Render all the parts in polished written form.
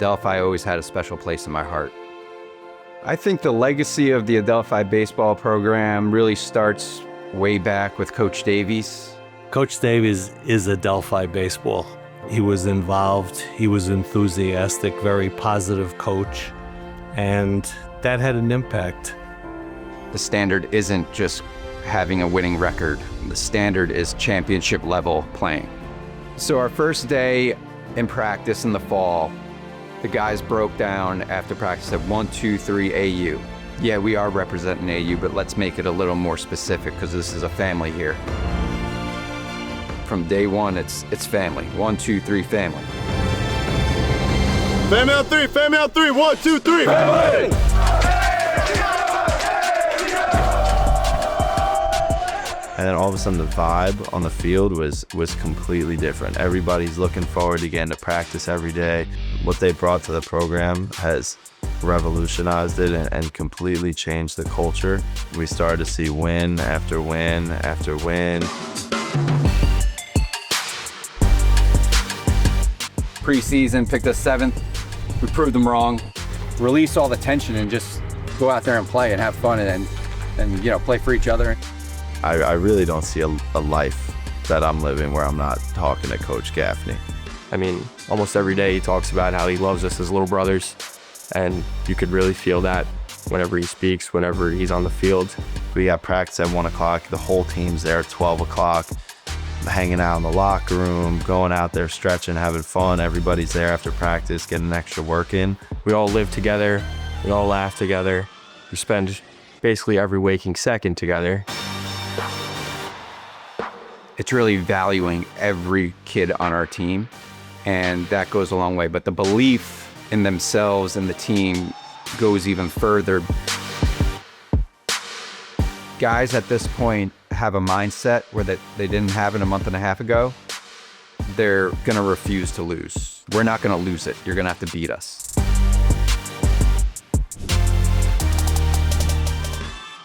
Adelphi always had a special place in my heart. I think the legacy of the Adelphi baseball program really starts way back with Coach Davies. Coach Davies is Adelphi baseball. He was involved, he was enthusiastic, very positive coach, and that had an impact. The standard isn't just having a winning record. The standard is championship level playing. So our first day in practice in the fall, the guys broke down after practice, said 1, 2, 3 AU. Yeah, we are representing AU, but let's make it a little more specific because this is a family here. From day one, it's family. 1, 2, 3, family. Family on three, family on three. 1, 2, 3. Family! And then all of a sudden the vibe on the field was completely different. Everybody's looking forward to getting to practice every day. What they brought to the program has revolutionized it and completely changed the culture. We started to see win after win after win. Preseason, picked us 7th. We proved them wrong. Release all the tension and just go out there and play and have fun and play for each other. I really don't see a life that I'm living where I'm not talking to Coach Gaffney. I mean, almost every day he talks about how he loves us as little brothers, and you could really feel that whenever he speaks, whenever he's on the field. We got practice at 1 o'clock. The whole team's there at 12 o'clock, hanging out in the locker room, going out there stretching, having fun. Everybody's there after practice, getting extra work in. We all live together. We all laugh together. We spend basically every waking second together. It's really valuing every kid on our team, and that goes a long way. But the belief in themselves and the team goes even further. Guys at this point have a mindset where they didn't have it a month and a half ago. They're gonna refuse to lose. We're not gonna lose it. You're gonna have to beat us.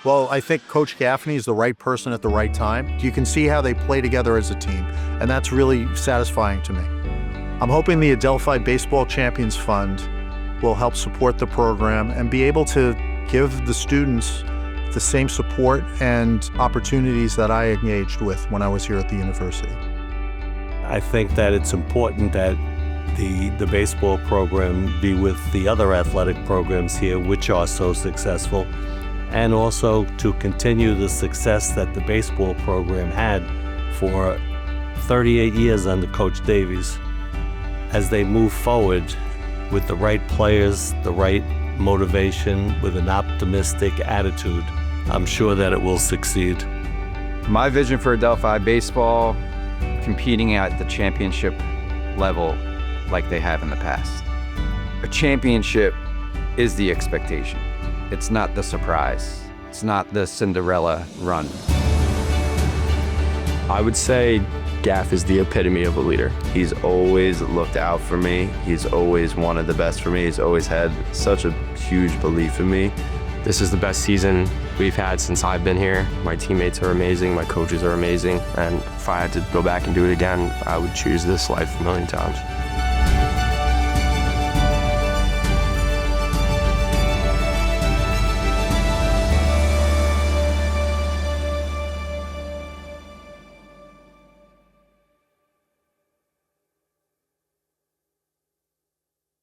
Well, I think Coach Gaffney is the right person at the right time. You can see how they play together as a team, and that's really satisfying to me. I'm hoping the Adelphi Baseball Champions Fund will help support the program and be able to give the students the same support and opportunities that I engaged with when I was here at the university. I think that it's important that the baseball program be with the other athletic programs here, which are so successful, and also to continue the success that the baseball program had for 38 years under Coach Davies. As they move forward with the right players, the right motivation, with an optimistic attitude, I'm sure that it will succeed. My vision for Adelphi baseball, competing at the championship level like they have in the past. A championship is the expectation. It's not the surprise. It's not the Cinderella run. I would say Gaff is the epitome of a leader. He's always looked out for me. He's always wanted the best for me. He's always had such a huge belief in me. This is the best season we've had since I've been here. My teammates are amazing, my coaches are amazing, and if I had to go back and do it again, I would choose this life a million times.